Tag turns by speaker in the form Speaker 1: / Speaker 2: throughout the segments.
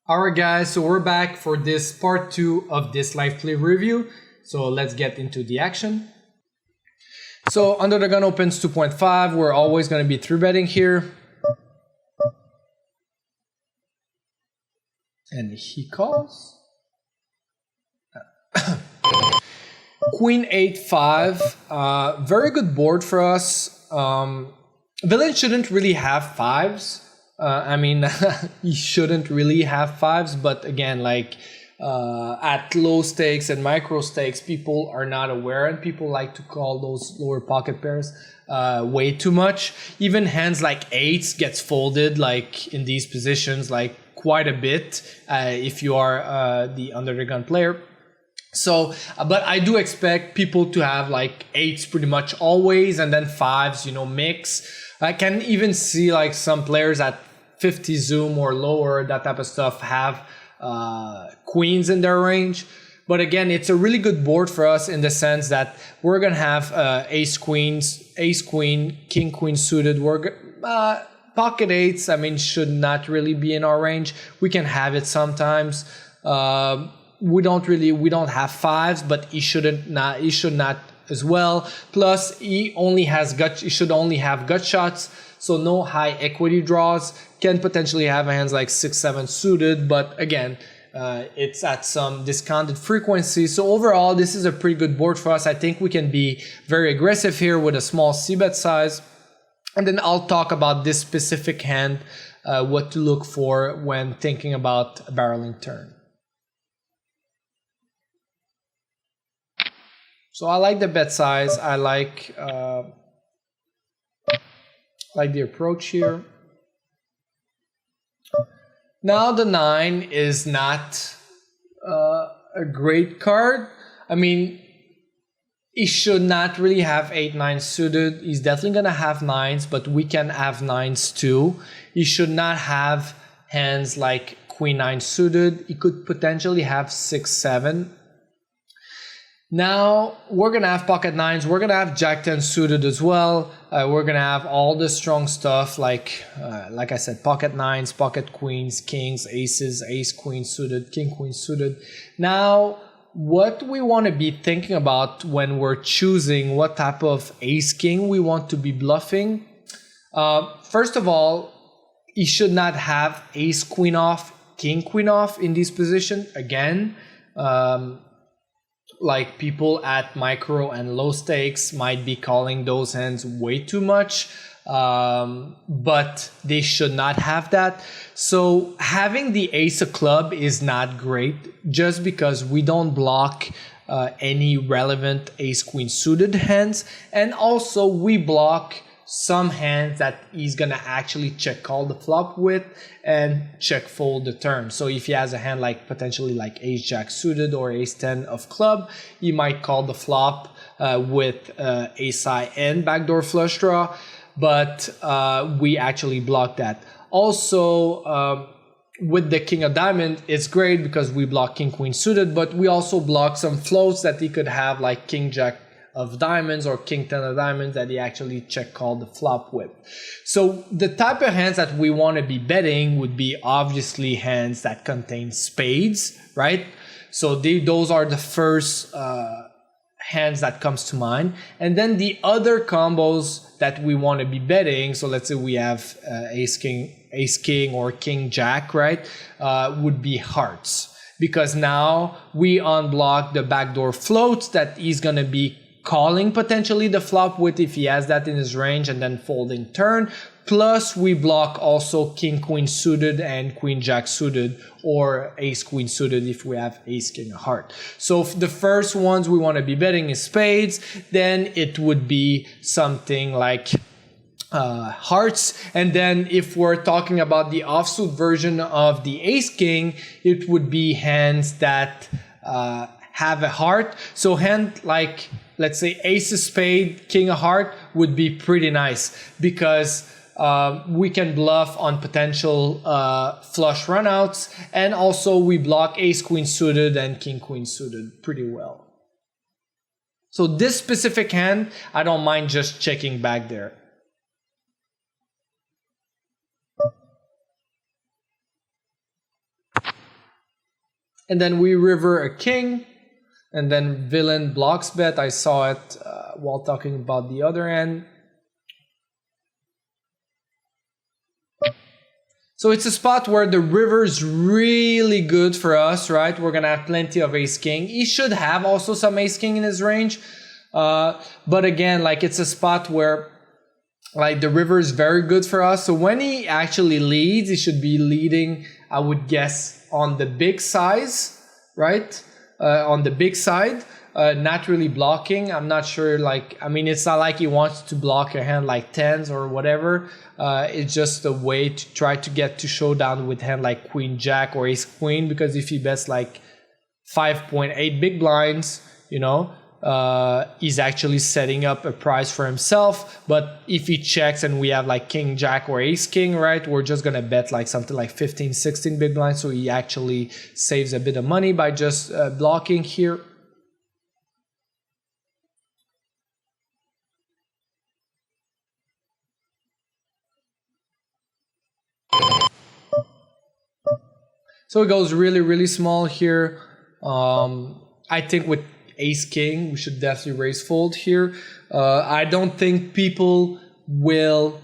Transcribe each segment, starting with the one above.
Speaker 1: Alright guys, so we're back for this part 2 of this live play review. So let's get into the action. So under the gun opens 2.5, we're always going to be 3-betting here. And he calls. Queen 8-5, very good board for us. Villain shouldn't really have fives. I mean, he shouldn't really have fives, but again, like at low stakes and micro stakes, people are not aware and people like to call those lower pocket pairs way too much. Even hands like eights gets folded like in these positions like quite a bit if you are the under the gun player. So, but I do expect people to have like eights pretty much always, and then fives, you know, mix. I can even see like some players at 50 zoom or lower, that type of stuff, have queens in their range. But again, it's a really good board for us in the sense that we're gonna have ace queen, king queen suited. We're pocket eights, I mean, should not really be in our range. We can have it sometimes. We don't have fives, but he should not as well. Plus, he should only have gut shots, so no high equity draws. Can potentially have hands like 6-7 suited, but again, it's at some discounted frequency. So overall, this is a pretty good board for us. I think we can be very aggressive here with a small c-bet size, and then I'll talk about this specific hand, what to look for when thinking about a barreling turn. So I like the bet size. I like the approach here. Now the 9 is not a great card. I mean, he should not really have 8-9 suited. He's definitely gonna have 9s, but we can have 9s too. He should not have hands like Queen 9 suited. He could potentially have 6-7. Now we're gonna have pocket 9s. We're gonna have Jack 10 suited as well. We're gonna have all the strong stuff like I said, pocket 9s, pocket queens, kings, aces, ace queen suited, king queen suited. Now, what we want to be thinking about when we're choosing what type of ace king we want to be bluffing. First of all, he should not have ace queen off, king queen off in this position. Again, like people at micro and low stakes might be calling those hands way too much, but they should not have that. So having the ace of club is not great just because we don't block any relevant ace queen suited hands, and also we block some hands that he's gonna actually check call the flop with and check fold the turn. So if he has a hand like potentially like ace jack suited or ace 10 of club, he might call the flop with ace high and backdoor flush draw, but we actually block that. Also, with the king of diamond, it's great because we block king queen suited, but we also block some floats that he could have like king jack of diamonds or king 10 of diamonds that he actually check call the flop with. So the type of hands that we want to be betting would be obviously hands that contain spades, right? So those are the first hands that comes to mind. And then the other combos that we want to be betting, so let's say we have ace king or king jack, right, would be hearts, because now we unblock the backdoor floats that he's going to be calling potentially the flop with if he has that in his range, and then folding turn. Plus we block also king queen suited and queen jack suited, or ace queen suited if we have ace king of heart. So the first ones we want to be betting is spades, then it would be something like hearts, and then if we're talking about the offsuit version of the ace king, it would be hands that have a heart. So hand like, let's say ace of spade, king of heart would be pretty nice because we can bluff on potential flush runouts, and also we block ace queen suited and king queen suited pretty well. So this specific hand, I don't mind just checking back there. And then we river a king, and then villain blocks bet. I saw it while talking about the other end. So it's a spot where the river's really good for us, right? We're gonna have plenty of ace king. He should have also some ace king in his range. But again, like it's a spot where like the river is very good for us. So when he actually leads, he should be leading, I would guess, on the big size, right? On the big side, not really blocking. I'm not sure, like, I mean, it's not like he wants to block a hand like tens or whatever. It's just a way to try to get to showdown with hand like queen jack or ace queen, because if he bets like 5.8 big blinds, you know, he's actually setting up a prize for himself. But if he checks and we have like king jack or ace king, right, we're just gonna bet like something like 15 16 big blinds, so he actually saves a bit of money by just blocking here. So it goes really small here. I think with ace king we should definitely raise fold here. I don't think people will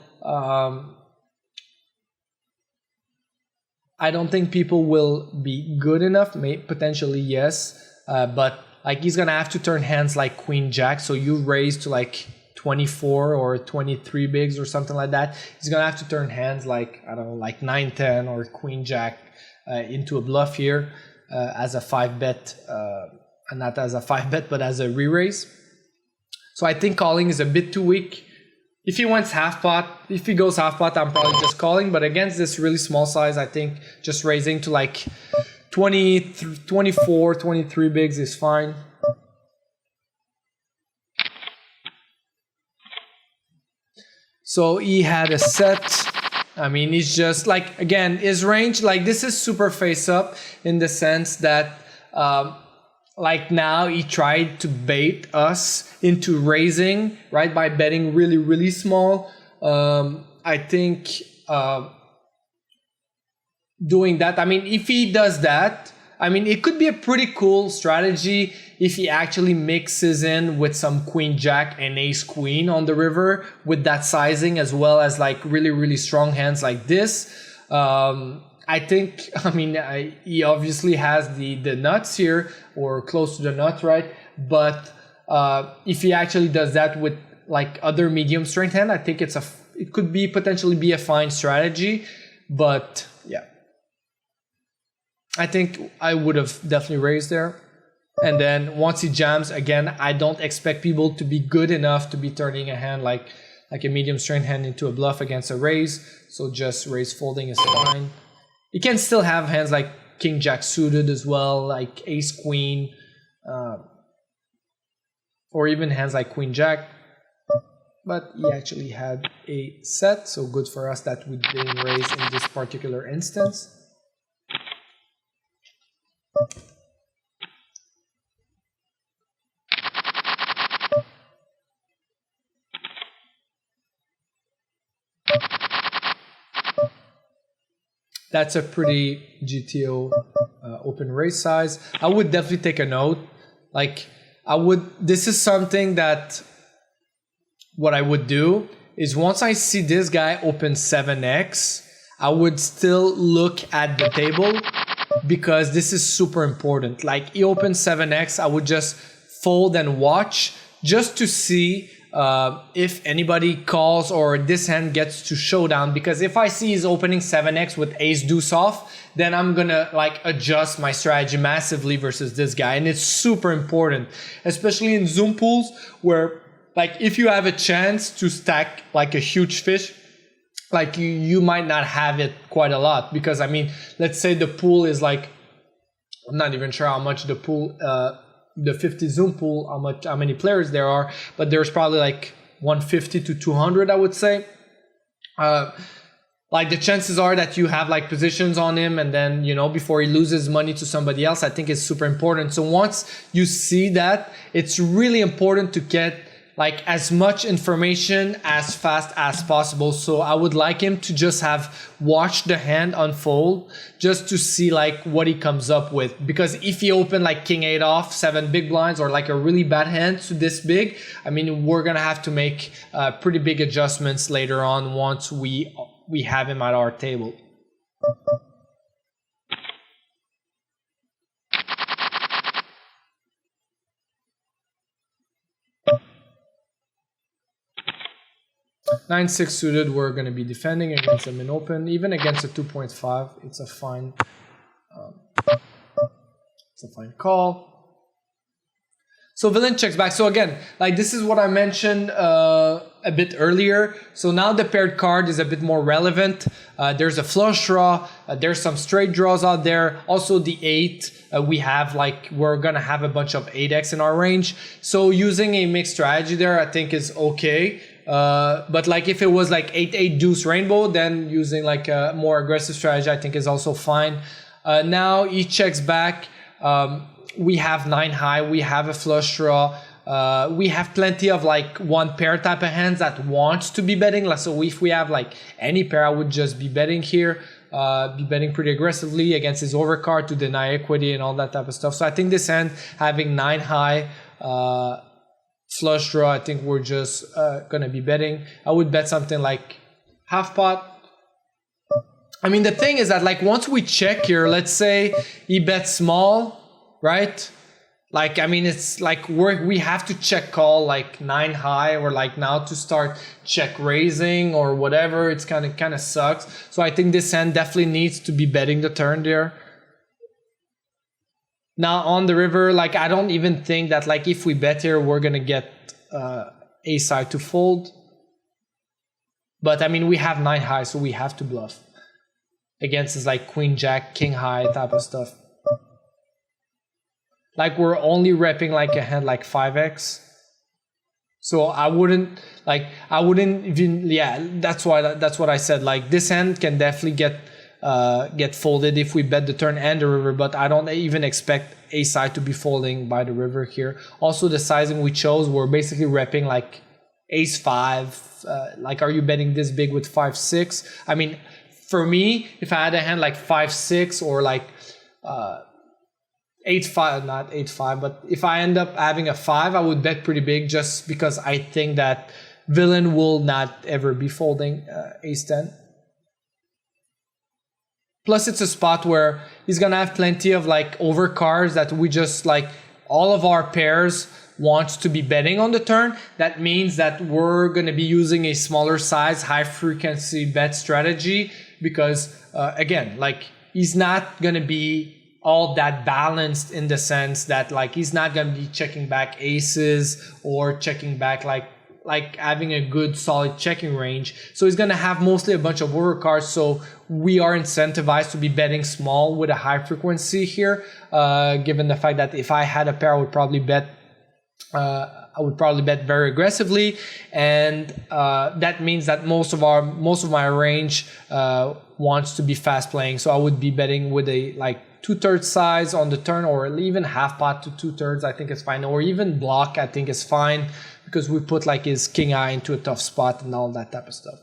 Speaker 1: be good enough. Potentially yes, but like he's gonna have to turn hands like queen jack, so you raise to like 24 or 23 bigs or something like that. He's gonna have to turn hands like, I don't know, like 9-10 or queen jack into a bluff here as a 5-bet, and not as a 5-bet but as a re-raise. So I think calling is a bit too weak. If he goes half pot, I'm probably just calling, but against this really small size, I think just raising to like 20, 24, 23 bigs is fine. So he had a set. I mean, he's just like, again, his range, like this is super face up in the sense that like now he tried to bait us into raising, right, by betting really small. I think doing that, I mean, if he does that, I mean, it could be a pretty cool strategy if he actually mixes in with some queen jack and ace queen on the river with that sizing, as well as like really strong hands like this. I think, I mean, he obviously has the nuts here, or close to the nut, right? But if he actually does that with like other medium strength hand, I think it could be potentially be a fine strategy. But yeah, I think I would have definitely raised there. And then once he jams, again, I don't expect people to be good enough to be turning a hand like a medium strength hand into a bluff against a raise. So just raise folding is fine. You can still have hands like king jack suited as well, like ace queen, or even hands like queen jack. But he actually had a set, so good for us that we didn't raise in this particular instance. That's a pretty GTO open raise size. I would definitely take a note. Like this is something that what I would do is once I see this guy open 7x, I would still look at the table, because this is super important. Like he opens 7x, I would just fold and watch just to see if anybody calls or this hand gets to showdown. Because if I see he's opening 7x with ace deuce off, then I'm gonna like adjust my strategy massively versus this guy. And it's super important, especially in Zoom pools, where like if you have a chance to stack like a huge fish, like you might not have it quite a lot. Because I mean, let's say the pool is like, I'm not even sure how much the pool, the 50 Zoom pool, how many players there are, but there's probably like 150 to 200, I would say. Like the chances are that you have like positions on him, and then, you know, before he loses money to somebody else, I think it's super important. So once you see that, it's really important to get like as much information as fast as possible. So I would like him to just have watched the hand unfold just to see like what he comes up with. Because if he opened like king 8 off, 7 big blinds, or like a really bad hand to this big, I mean, we're gonna have to make pretty big adjustments later on once we have him at our table. Nine six suited, we're going to be defending against him in open. Even against a 2.5, it's a fine call. So villain checks back. So again, like this is what I mentioned a bit earlier. So now the paired card is a bit more relevant. There's a flush draw. There's some straight draws out there. Also the 8, we're going to have a bunch of 8x in our range. So using a mixed strategy there, I think is okay. But like if it was like 8-8 deuce rainbow, then using like a more aggressive strategy I think is also fine. Now he checks back. We have 9 high, we have a flush draw, we have plenty of like one pair type of hands that wants to be betting. So if we have like any pair, I would just be betting here, be betting pretty aggressively against his overcard to deny equity and all that type of stuff. So I think this hand having 9 high, flush draw, I think we're just gonna be betting. I would bet something like half pot. I mean, the thing is that like once we check here, let's say he bets small, right? Like, I mean, it's like we have to check call like 9 high or like now to start check raising or whatever. It's kind of sucks. So I think this hand definitely needs to be betting the turn there. Now on the river, like I don't even think that like if we bet here, we're going to get a side to fold. But I mean, we have 9 high, so we have to bluff. Against is like queen, jack, king high type of stuff. Like we're only repping like a hand like 5x. So I wouldn't even, yeah, that's what I said. Like this hand can definitely get folded if we bet the turn and the river, but I don't even expect a side to be folding by the river here. Also the sizing we chose, we're basically repping like ace 5. Like, are you betting this big with 5-6? I mean, for me, if I had a hand like 5-6 or like 8-5, not 8-5, but if I end up having a 5, I would bet pretty big just because I think that villain will not ever be folding ace 10. Plus it's a spot where he's gonna have plenty of like overcards that we just like all of our pairs wants to be betting on the turn. That means that we're gonna be using a smaller size, high frequency bet strategy because again, like he's not gonna be all that balanced in the sense that like he's not gonna be checking back aces or checking back like having a good solid checking range. So he's gonna have mostly a bunch of overcards. So we are incentivized to be betting small with a high frequency here, given the fact that if I had a pair, I would probably bet very aggressively, and that means that most of my range wants to be fast playing. So I would be betting with a like 2/3 size on the turn, or even half pot to 2/3. I think it's fine, or even block. I think is fine because we put like his king eye into a tough spot and all that type of stuff.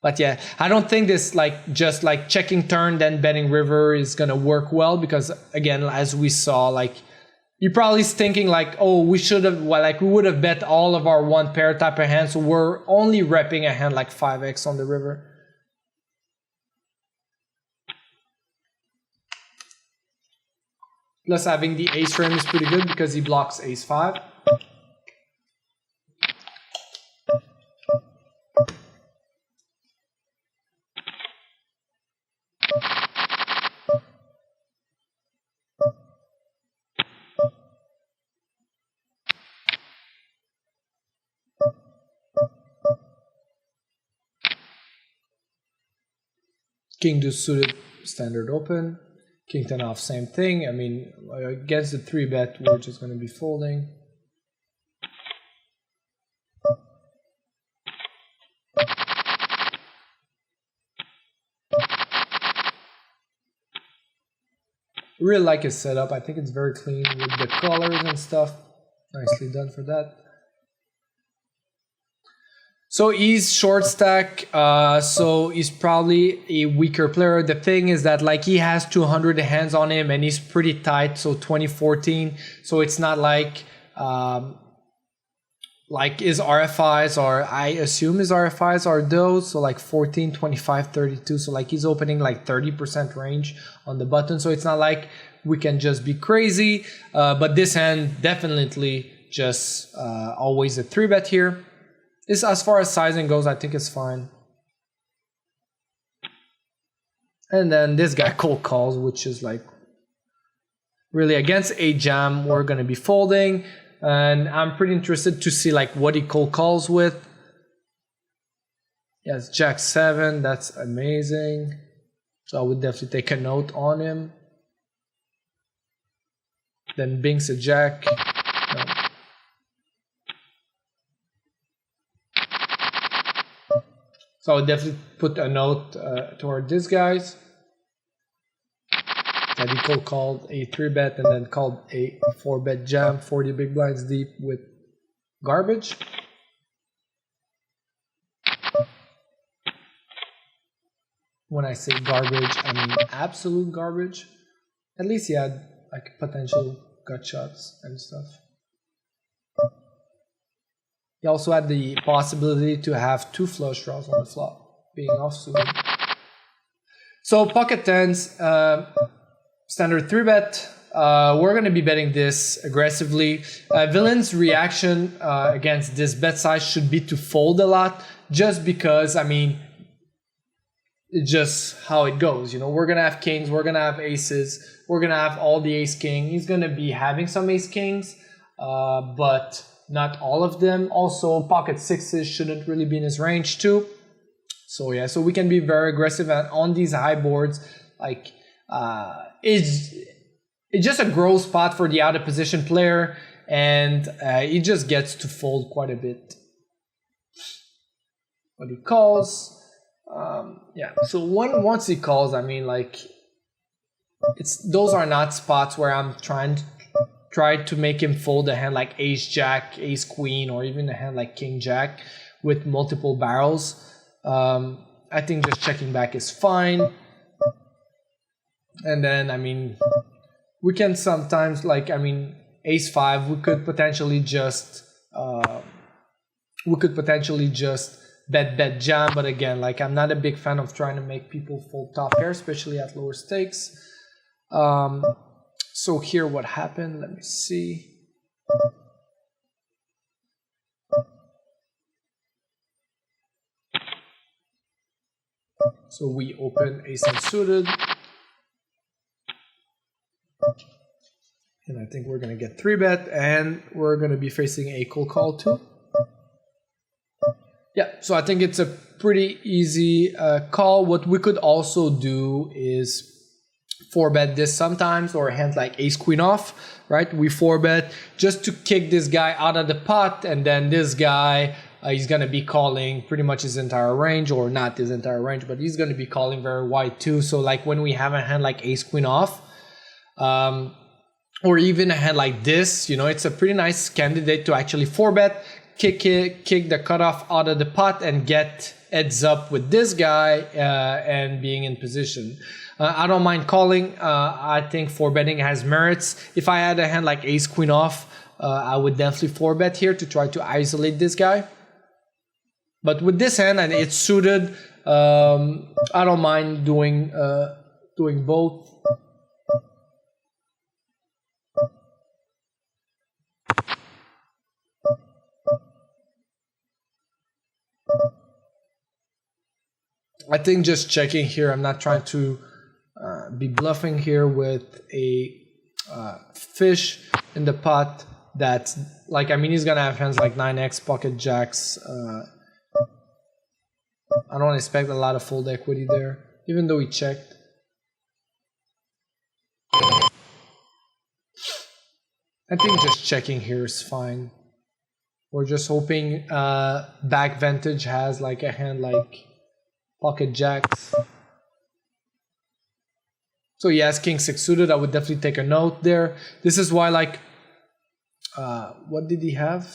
Speaker 1: But yeah, I don't think this like just like checking turn then betting river is gonna work well, because again, as we saw, like you're probably thinking like, oh, we should have, well, like we would have bet all of our one pair type of hands, so we're only repping a hand like 5x on the river. Plus having the ace frame is pretty good because he blocks ace 5. King deuce suited, standard open. King 10 off, same thing. I mean, against the 3-bet, we're just going to be folding. Really like his setup. I think it's very clean with the colors and stuff. Nicely done for that. So he's short stack, so he's probably a weaker player. The thing is that like he has 200 hands on him and he's pretty tight, so 2014. So it's not like his RFIs are, I assume his RFIs are those, so like 14, 25, 32. So like he's opening like 30% range on the button. So it's not like we can just be crazy, but this hand definitely just always a 3-bet here. This, as far as sizing goes, I think it's fine. And then this guy cold calls, which is like really against a jam. We're going to be folding, and I'm pretty interested to see like what he cold calls with. Yes, Jack 7. That's amazing. So I would definitely take a note on him. Then Binks a Jack. No. So I would definitely put a note toward this guys. That he cold called a 3-bet and then called a 4-bet jam, 40 big blinds deep with garbage. When I say garbage, I mean absolute garbage. At least he had like potential gut shots and stuff. He also had the possibility to have 2 flush draws on the flop, being offsuited. So pocket tens, standard 3-bet. We're going to be betting this aggressively. Villain's reaction against this bet size should be to fold a lot, just because, I mean, it's just how it goes. You know, we're going to have kings, we're going to have aces, we're going to have all the ace king. He's going to be having some ace kings, but not all of them. Also, pocket sixes shouldn't really be in his range too. So yeah, so we can be very aggressive on these high boards. Like, it's just a gross spot for the out of position player, and he just gets to fold quite a bit. But he calls. Yeah, so once he calls, I mean, like, those are not spots where I'm trying to make him fold a hand like ace jack, ace queen, or even a hand like king jack with multiple barrels. I think just checking back is fine. And then, I mean, we can sometimes, like, I mean, ace 5, we could potentially just bet jam. But again, like, I'm not a big fan of trying to make people fold top pair, especially at lower stakes. So here, what happened? Let me see. So we open ace unsuited. And I think we're going to get 3-bet, and we're going to be facing a cold call too. Yeah, so I think it's a pretty easy call. What we could also do is 4-bet this sometimes, or a hand like ace queen off, right? We 4-bet just to kick this guy out of the pot, and then this guy, he's going to be calling pretty much his entire range, or not his entire range, but he's going to be calling very wide too. So like when we have a hand like ace queen off, or even a hand like this, you know, it's a pretty nice candidate to actually 4-bet, kick the cutoff out of the pot, and get heads up with this guy and being in position. I don't mind calling. I think 4-betting has merits. If I had a hand like ace queen off, I would definitely 4-bet here to try to isolate this guy. But with this hand, and it's suited, I don't mind doing both. I think just checking here. I'm not trying to be bluffing here with a fish in the pot. That's like, I mean, he's gonna have hands like 9x, pocket jacks. I don't expect a lot of fold equity there, even though he checked. I think just checking here is fine. We're just hoping back vantage has like a hand like pocket jacks. So he has king 6 suited. I would definitely take a note there. This is why, like, what did he have?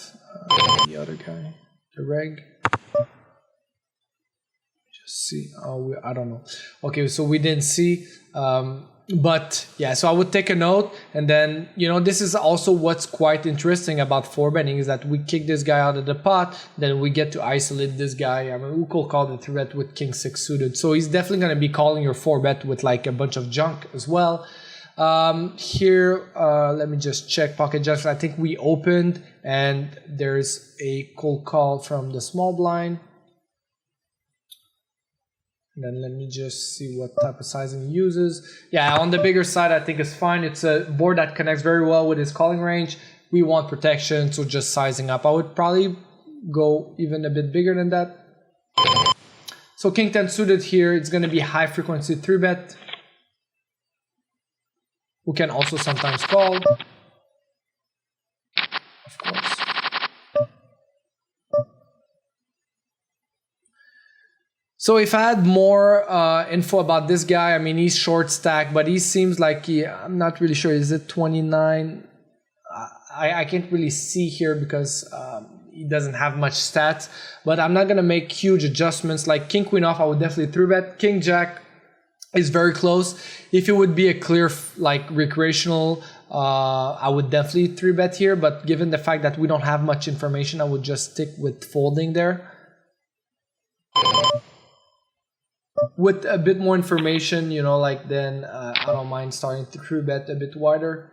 Speaker 1: The other guy, the reg. See, I don't know. Okay, so we didn't see. But yeah, so I would take a note, and then this is also what's quite interesting about four betting is that we kick this guy out of the pot, then we get to isolate this guy. I mean, we could call the 3-bet with king 6 suited, so he's definitely going to be calling your 4-bet with like a bunch of junk as well. Here, let me just check pocket jacks. I think we opened, and there's a cold call from the small blind. Then let me just see what type of sizing he uses. Yeah, on the bigger side, I think it's fine. It's a board that connects very well with his calling range. We want protection, so just sizing up. I would probably go even a bit bigger than that. So king 10 suited here, it's going to be high frequency 3-bet. We can also sometimes call, of course. So if I had more info about this guy, I mean, he's short stack, but he seems like I'm not really sure. Is it 29? I can't really see here because he doesn't have much stats, but I'm not going to make huge adjustments. Like king queen off, I would definitely 3-bet. King jack is very close. If it would be a clear like recreational, I would definitely 3-bet here, but given the fact that we don't have much information, I would just stick with folding there. With a bit more information, like then I don't mind starting to 3-bet a bit wider.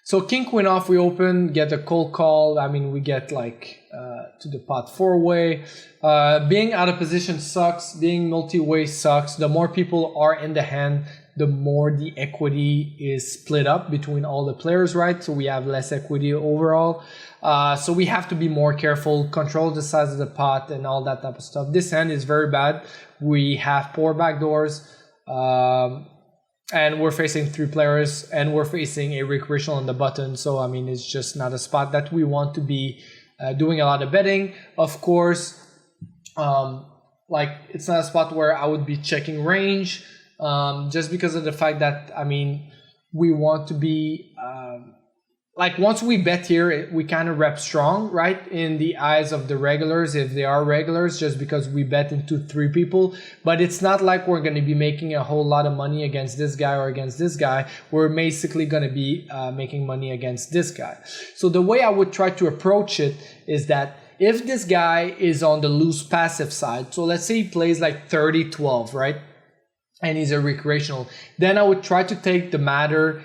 Speaker 1: So king queen off, we open, get a cold call. I mean, we get like to the pot 4-way. Being out of position sucks. Being multi-way sucks. The more people are in the hand, the more the equity is split up between all the players, right? So we have less equity overall. So we have to be more careful, control the size of the pot and all that type of stuff. This hand is very bad. We have poor backdoors, and we're facing 3 players, and we're facing a recreational on the button. So, I mean, it's just not a spot that we want to be doing a lot of betting. Of course, like it's not a spot where I would be checking range. Just because of the fact that, I mean, we want to be, like once we bet here, we kind of rep strong, right? In the eyes of the regulars, if they are regulars, just because we bet into 3 people. But it's not like we're going to be making a whole lot of money against this guy or against this guy. We're basically going to be making money against this guy. So the way I would try to approach it is that if this guy is on the loose passive side, so let's say he plays like 30-12, right? And he's a recreational, then I would try to take the matter,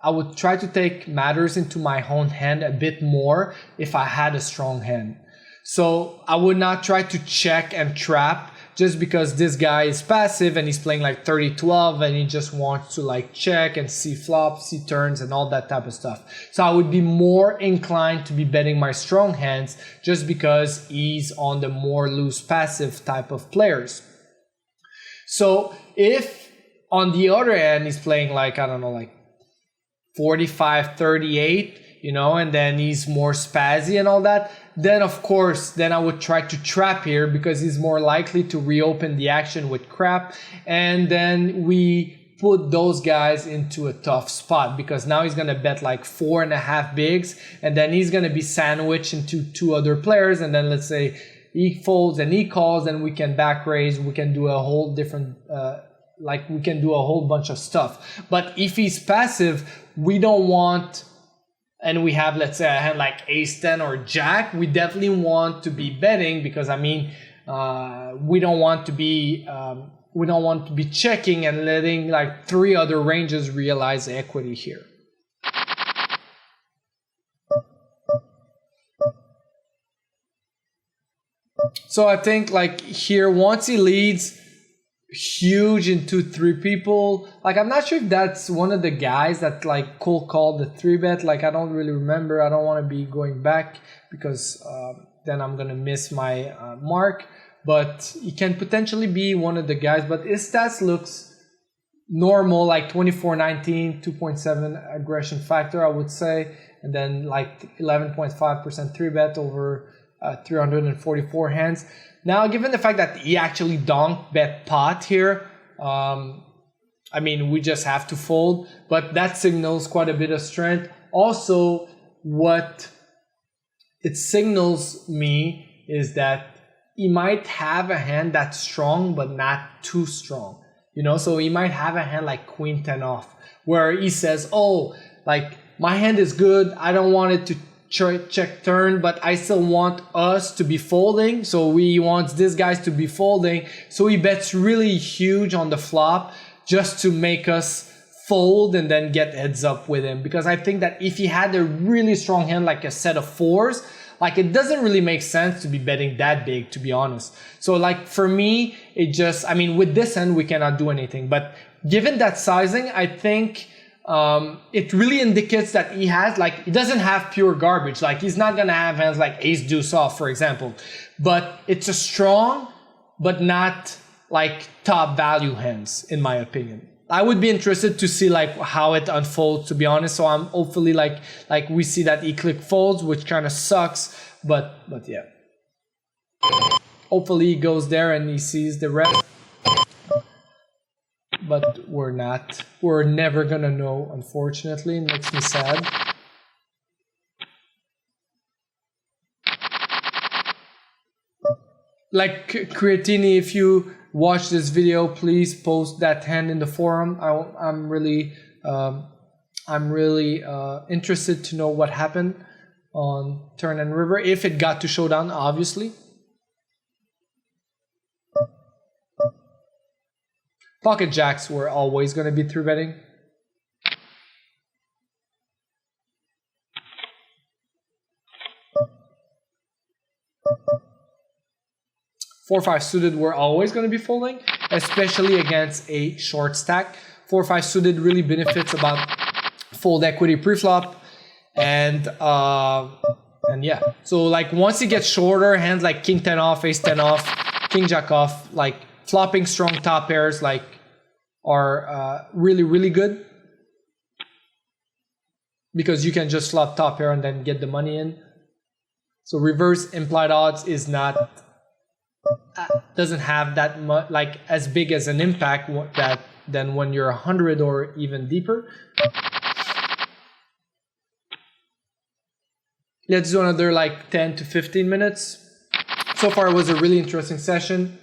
Speaker 1: I would try to take matters into my own hand a bit more if I had a strong hand. So I would not try to check and trap just because this guy is passive and he's playing like 30-12 and he just wants to like check and see flops, see turns and all that type of stuff. So I would be more inclined to be betting my strong hands just because he's on the more loose passive type of players. So if on the other hand he's playing like, I don't know, like 45-38, and then he's more spazzy and all that, then of course, then I would try to trap here because he's more likely to reopen the action with crap. And then we put those guys into a tough spot because now he's going to bet like 4.5 bigs and then he's going to be sandwiched into 2 other players. And then let's say he folds and he calls, and we can back raise. We can do a whole different, we can do a whole bunch of stuff. But if he's passive, we don't want, and we have, let's say, a hand like ace 10 or jack, we definitely want to be betting because, I mean, we don't want to be checking and letting like 3 other ranges realize equity here. So I think like here, once he leads huge into 3 people, like I'm not sure if that's one of the guys that like cold called the 3-bet. Like I don't really remember. I don't want to be going back because then I'm gonna miss my mark. But he can potentially be one of the guys. But his stats looks normal, like 24-19, 2.7 aggression factor, I would say, and then like 11.5% 3-bet over 344 hands. Now, given the fact that he actually donk bet pot here, I mean, we just have to fold, but that signals quite a bit of strength. Also, what it signals me is that he might have a hand that's strong, but not too strong. You know, so he might have a hand like Queen 10 off, where he says, oh, like, my hand is good, I don't want it to check turn, but I still want us to be folding, so he wants these guys to be folding, so he bets really huge on the flop just to make us fold and then get heads up with him. Because I think that if he had a really strong hand like a set of fours, like, it doesn't really make sense to be betting that big, to be honest. So like, for me, it just, I mean, with this hand we cannot do anything, but given that sizing, I think it really indicates that he has, like, he doesn't have pure garbage. Like, he's not gonna have hands like ace deuce off, for example, but it's a strong but not like top value hands, in my opinion. I would be interested to see like how it unfolds, to be honest. So I'm hopefully like we see that he click folds, which kind of sucks, but yeah, hopefully he goes there and he sees the rest. But we're never gonna know, unfortunately. It makes me sad. Like, Kreatini, if you watch this video, please post that hand in the forum. I'm really interested to know what happened on turn and river, if it got to showdown, obviously. Pocket jacks were always going to be 3-betting. Four, five suited were always going to be folding, especially against a short stack. 4-5 suited really benefits about fold equity preflop, and yeah. So like, once you get shorter, hands like king 10 off, ace 10 off, king jack off, like flopping strong top pairs, like, are really good, because you can just flop top pair and then get the money in. So reverse implied odds is not, doesn't have that much, like, as big as an impact than when you're 100 or even deeper. Let's do another like 10 to 15 minutes. So far it was a really interesting session.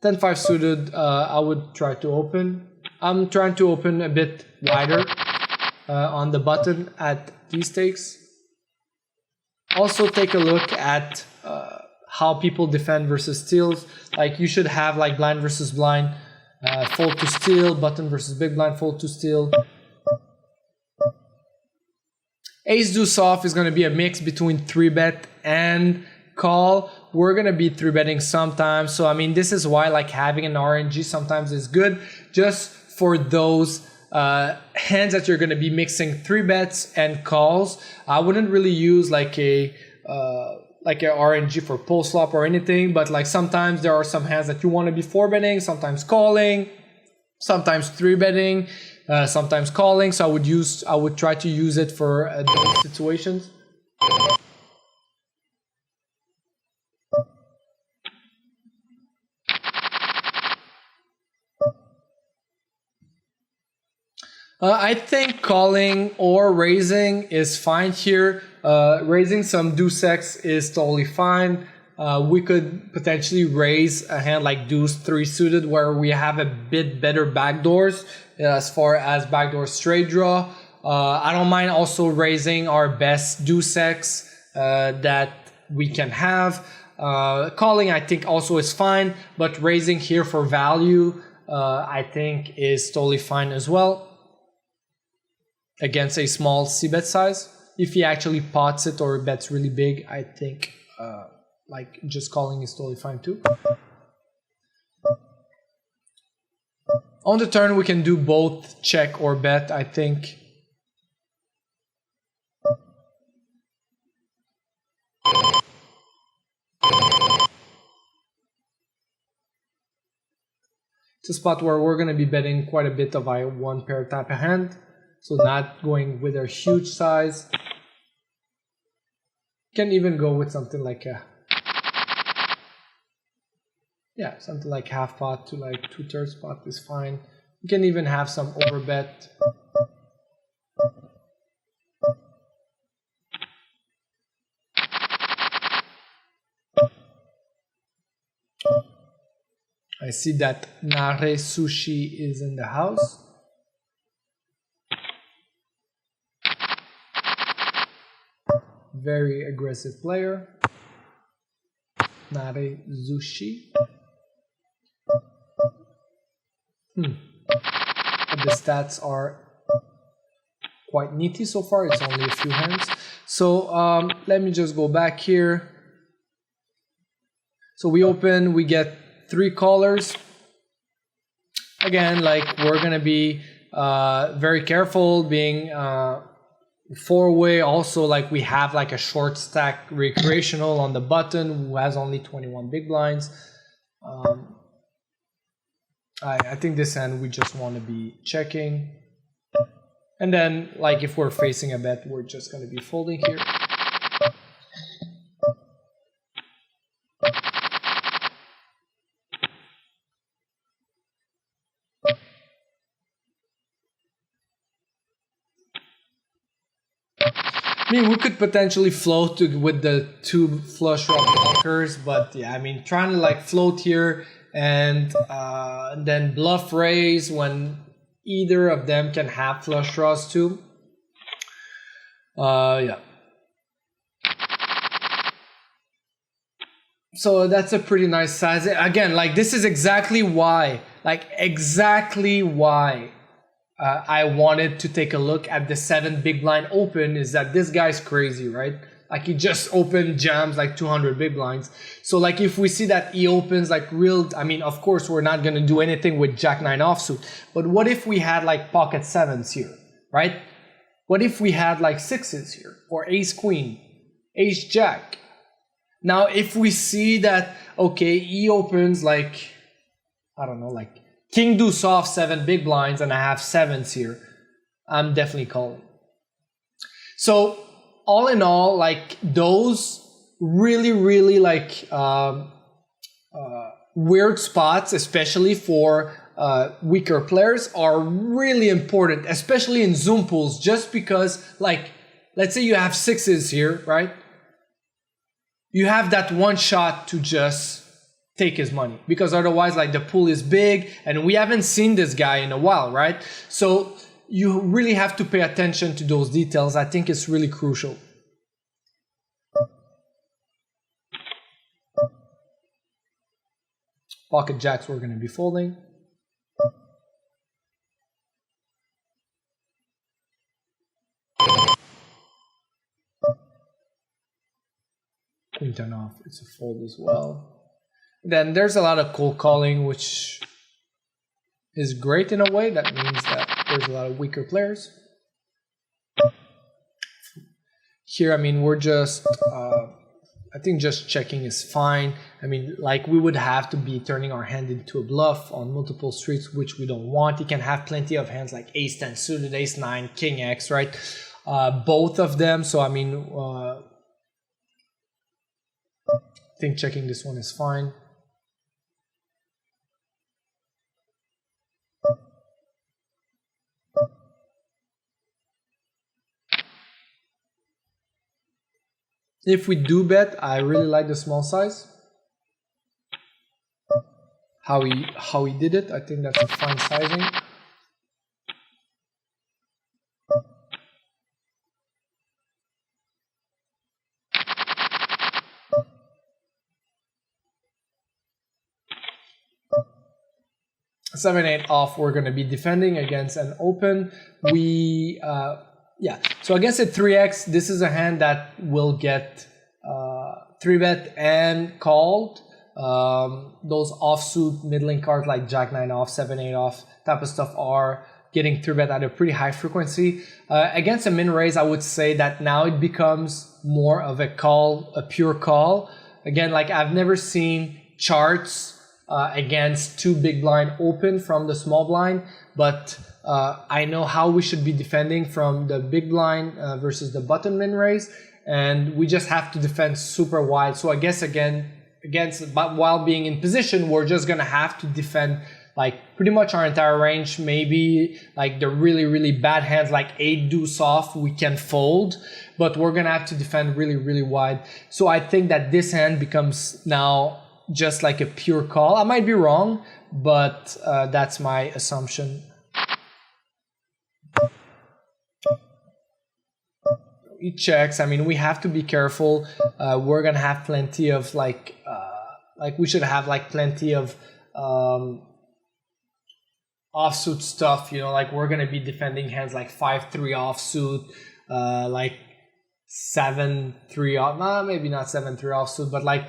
Speaker 1: 10-5 suited, I would try to open. I'm trying to open a bit wider on the button at these stakes. Also take a look at how people defend versus steals. Like, you should have like blind versus blind, fold to steal, button versus big blind, fold to steal. Ace deuce off is going to be a mix between 3-bet and call. We're going to be 3-betting sometimes. So I mean, this is why like having an RNG sometimes is good, just for those hands that you're going to be mixing 3-bets and calls. I wouldn't really use like a RNG for post flop or anything, but like sometimes there are some hands that you want to be 4-betting, sometimes calling, sometimes 3-betting, sometimes calling. So I would try to use it for those situations. I think calling or raising is fine here. Raising some deuce X is totally fine. We could potentially raise a hand like deuce 3 suited, where we have a bit better backdoors as far as backdoor straight draw. I don't mind also raising our best deuce X that we can have. Calling, I think, also is fine, but raising here for value, I think, is totally fine as well. Against a small c-bet size, if he actually pots it or bets really big, I think like just calling is totally fine too. On the turn, we can do both check or bet, I think. It's a spot where we're going to be betting quite a bit of a one pair type of hand. So not going with a huge size. Can even go with something like a Yeah, something like half pot to like 2/3 pot is fine. You can even have some overbet. I see that Nare Sushi is in the house. Very aggressive player. Nare Sushi. But the stats are quite nitty so far. It's only a few hands. So let me just go back here. So we open, we get 3 callers. Again, like we're gonna be very careful being 4-way. Also, like we have like a short stack recreational on the button who has only 21 big blinds. I think this hand we just want to be checking. And then like if we're facing a bet, we're just going to be folding here. I mean, we could potentially float with the 2 flush draw blockers, but yeah, I mean, trying to like float here and then bluff raise when either of them can have flush draws too. Yeah. So that's a pretty nice size. Again, like this is exactly why, I wanted to take a look at the 7 big blind open, is that this guy's crazy, right? Like he just opened jams like 200 big blinds. So like if we see that he opens like real, I mean, of course we're not going to do anything with Jack 9 offsuit, but what if we had like pocket 7s here, right? What if we had like 6s here, or ace queen, ace jack? Now if we see that, okay, he opens like, I don't know, like king deuce off 7 big blinds and I have 7s here, I'm definitely calling. So all in all, like those really like weird spots, especially for weaker players, are really important, especially in Zoom pools, just because like, let's say you have 6s here, right? You have that one shot to just take his money, because otherwise like the pool is big and we haven't seen this guy in a while, right? So you really have to pay attention to those details. I think it's really crucial. Pocket jacks we're going to be folding. Queen 10 off, it's a fold as well. Then there's a lot of cold calling, which is great in a way. That means that there's a lot of weaker players. Here, I mean, we're just, I think just checking is fine. I mean, like we would have to be turning our hand into a bluff on multiple streets, which we don't want. You can have plenty of hands like ace 10 suited, ace 9, king X, right? Both of them. So, I mean, I think checking this one is fine. If we do bet, I really like the small size. How he did it, I think that's a fine sizing. Seven, 8 off, we're going to be defending against an open. Yeah, so against a 3x, this is a hand that will get 3-bet and called. Those offsuit middling cards like Jack 9 off, 7, 8 off type of stuff are getting 3-bet at a pretty high frequency. Against a min raise, I would say that now it becomes more of a call, a pure call. Again, like I've never seen charts against 2 big blind open from the small blind, but I know how we should be defending from the big blind versus the button min raise, and we just have to defend super wide. So I guess again, against, but while being in position, we're just gonna have to defend like pretty much our entire range. Maybe like the really bad hands like 8 deuce off we can fold, but we're gonna have to defend really wide. So I think that this hand becomes now just like a pure call. I might be wrong, but that's my assumption. He checks. I mean, we have to be careful. We're gonna have plenty of like we should have like plenty of offsuit stuff, you know, like we're gonna be defending hands like 5-3 offsuit, like 7-3 off, nah, maybe not 7-3 offsuit, but like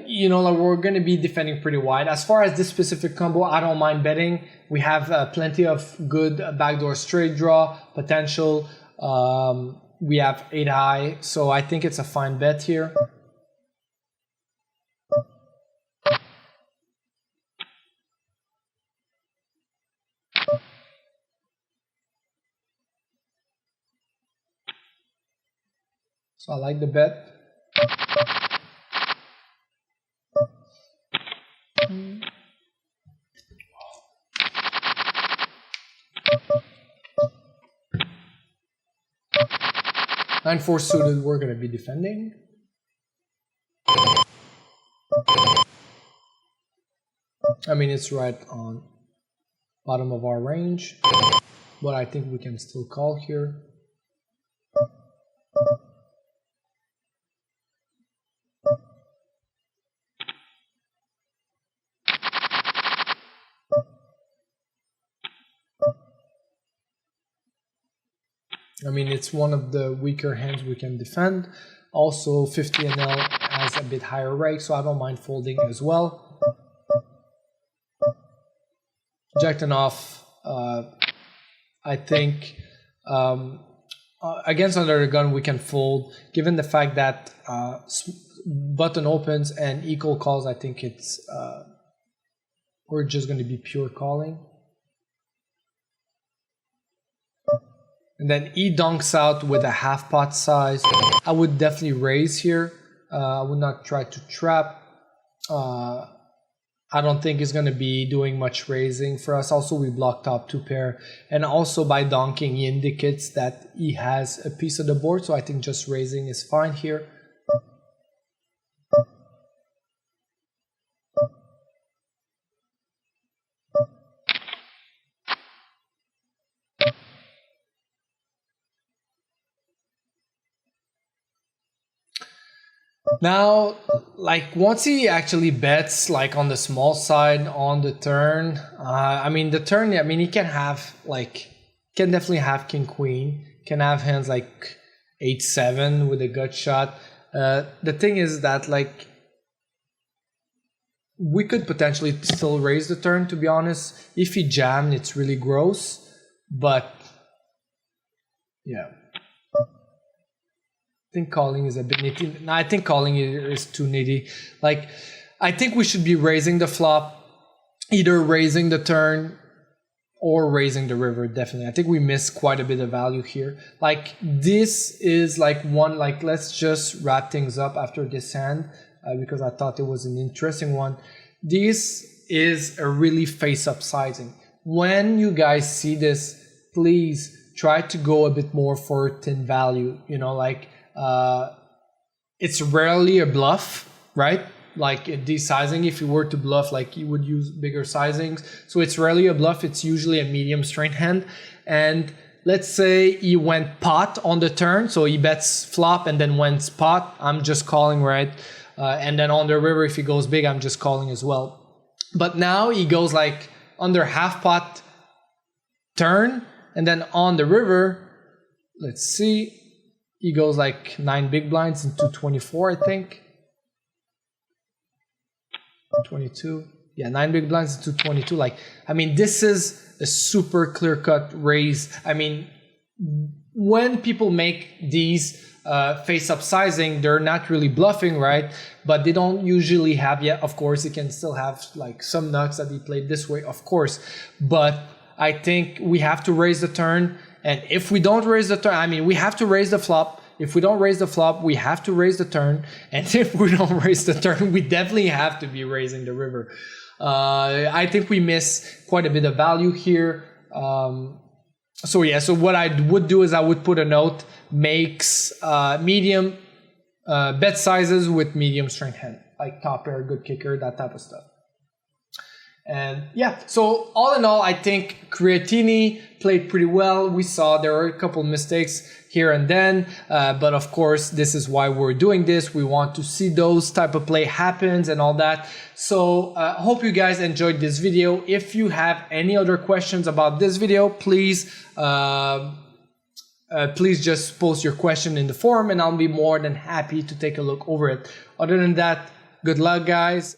Speaker 1: you know, like we're gonna be defending pretty wide. As far as this specific combo, I don't mind betting. We have plenty of good backdoor straight draw potential. We have 8 high, so I think it's a fine bet here. So I like the bet. Nine four suited, we're gonna be defending. I mean, it's right on bottom of our range, but I think we can still call here. I mean, it's one of the weaker hands we can defend. Also, 50 NL has a bit higher rake, so I don't mind folding as well. Jack 10 off, I think against under the gun we can fold. Given the fact that button opens and equal calls, I think it's we're just going to be pure calling. And then he dunks out with a half pot size. I would definitely raise here. I would not try to trap. I don't think he's going to be doing much raising for us. Also, we block top 2 pair. And also by donking, he indicates that he has a piece of the board. So I think just raising is fine here. Now, like once he actually bets like on the small side on the turn, I mean the turn, I mean he can have like, can definitely have king queen, can have hands like 8-7 with a gut shot. The thing is that like we could potentially still raise the turn, to be honest. If he jammed, it's really gross, but yeah. I think calling is a bit nitty. No, I think calling is too nitty. Like, I think we should be raising the flop, either raising the turn or raising the river, definitely. I think we missed quite a bit of value here. Like, this is like one, like, let's just wrap things up after this hand because I thought it was an interesting one. This is a really face-up sizing. When you guys see this, please try to go a bit more for thin value, you know, like, it's rarely a bluff, right? Like this sizing, if you were to bluff, like you would use bigger sizings. So it's rarely a bluff. It's usually a medium straight hand. And let's say he went pot on the turn. So he bets flop and then went pot. I'm just calling, right? And then on the river, if he goes big, I'm just calling as well. But now he goes like under half pot turn. And then on the river, let's see. He goes like 9 big blinds into 24, I think. 22. Yeah, 9 big blinds into 22. Like, I mean, this is a super clear-cut raise. I mean, when people make these face-up sizing, they're not really bluffing, right? But they don't usually have yet. Of course, he can still have like some nuts that he played this way, of course. But I think we have to raise the turn. And if we don't raise the turn, I mean, we have to raise the flop. If we don't raise the flop, we have to raise the turn. And if we don't raise the turn, we definitely have to be raising the river. I think we miss quite a bit of value here. So yeah, so what I would do is I would put a note, makes medium bet sizes with medium strength hand, like top pair, good kicker, that type of stuff. And yeah, so all in all, I think Kreatini played pretty well. We saw there were a couple mistakes here and then, but of course, this is why we're doing this. We want to see those type of play happens and all that. So hope you guys enjoyed this video. If you have any other questions about this video, please just post your question in the forum and I'll be more than happy to take a look over it. Other than that, good luck, guys.